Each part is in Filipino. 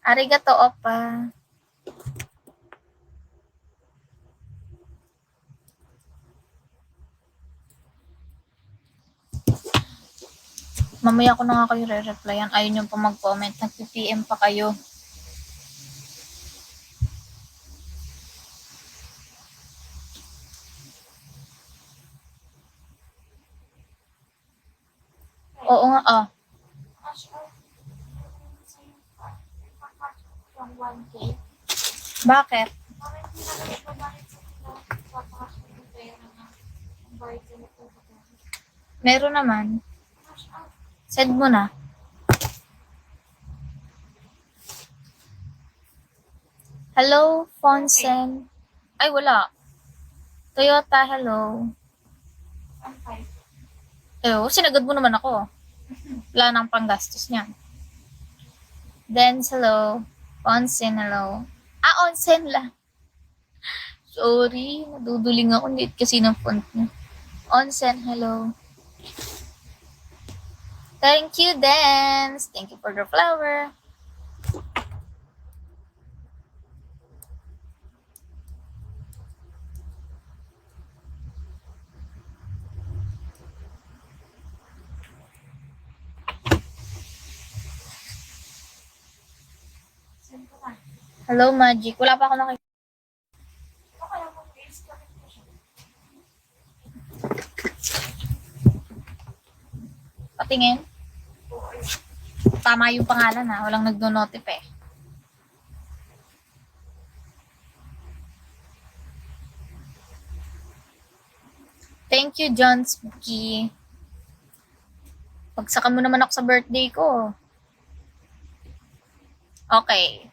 Arigato, oppa. Mamaya ko na nga kayo re-replyan. Ayun yung pa mag-comment. Nag-PM pa kayo. Oo nga, ah. Bakit? Meron naman. Send mo na. Hello, Fonsen. Ay, wala. Toyota, hello. Sinagad mo naman ako. Wala nang panggastos niya. Dance, hello. Onsen, hello. Onsen lang. Sorry, naduduling ako. Hindi kasi ng font niya. Onsen, hello. Thank you, Dance. Thank you for the flower. Hello, Magic. Wala pa ako nakikita. Patingin. Tama yung pangalan ha. Walang nagdo-notif eh. Thank you, John Spooky. Pagsaka mo naman ako sa birthday ko. Okay.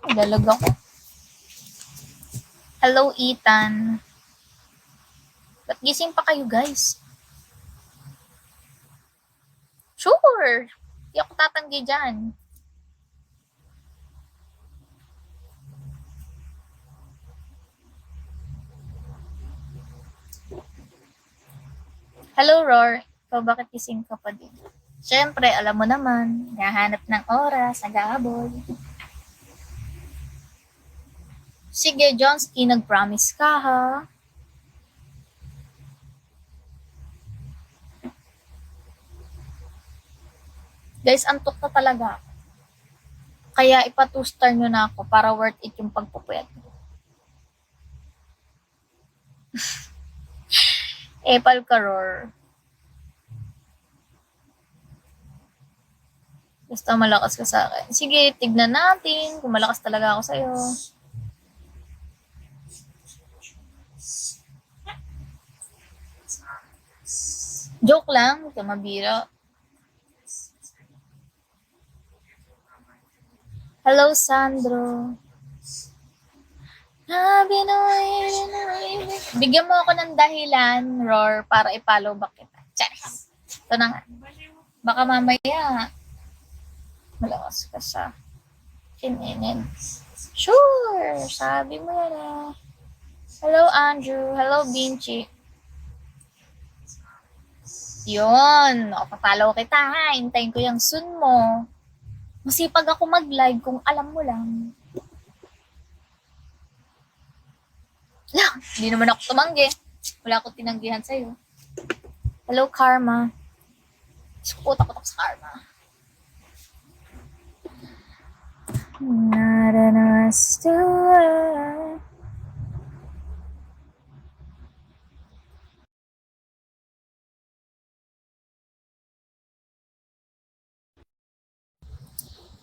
Dalag ako. Hello, Ethan. Ba't gising pa kayo, guys? Sure. Hindi ako tatanggi dyan. Hello, Roar. Ikaw bakit gising ka pa din? Siyempre, alam mo naman, nahanap ng oras, nag-aabol. Sige, Johnsky, nag-promise ka, ha? Guys, antok na talaga. Kaya ipa-2-star nyo na ako para worth it yung pagpupuyat. Epal ka, Roar. Basta malakas ka sa akin. Sige, tignan natin kung malakas talaga ako sa'yo. Joke lang, huwag ka mabira. Hello, Sandro. Bigyan mo ako ng dahilan, Roar, para i-follow back kita. Charis. Ito na nga. Baka mamaya, malakas ka sa kininin. Sure, sabi mo yan eh. Hello, Andrew. Hello, Binchi. Yun, papalaw kita ha. Hintayin ko yung soon mo. Masipag ako mag-live kung alam mo lang. Hindi naman ako tumanggi. Wala akong tinanggihan sa'yo. Hello, Karma. Sukutak-utak sa Karma. Not enough to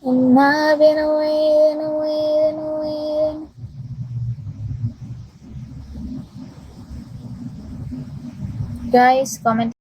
and I've been waiting, waiting, waiting. Guys, comment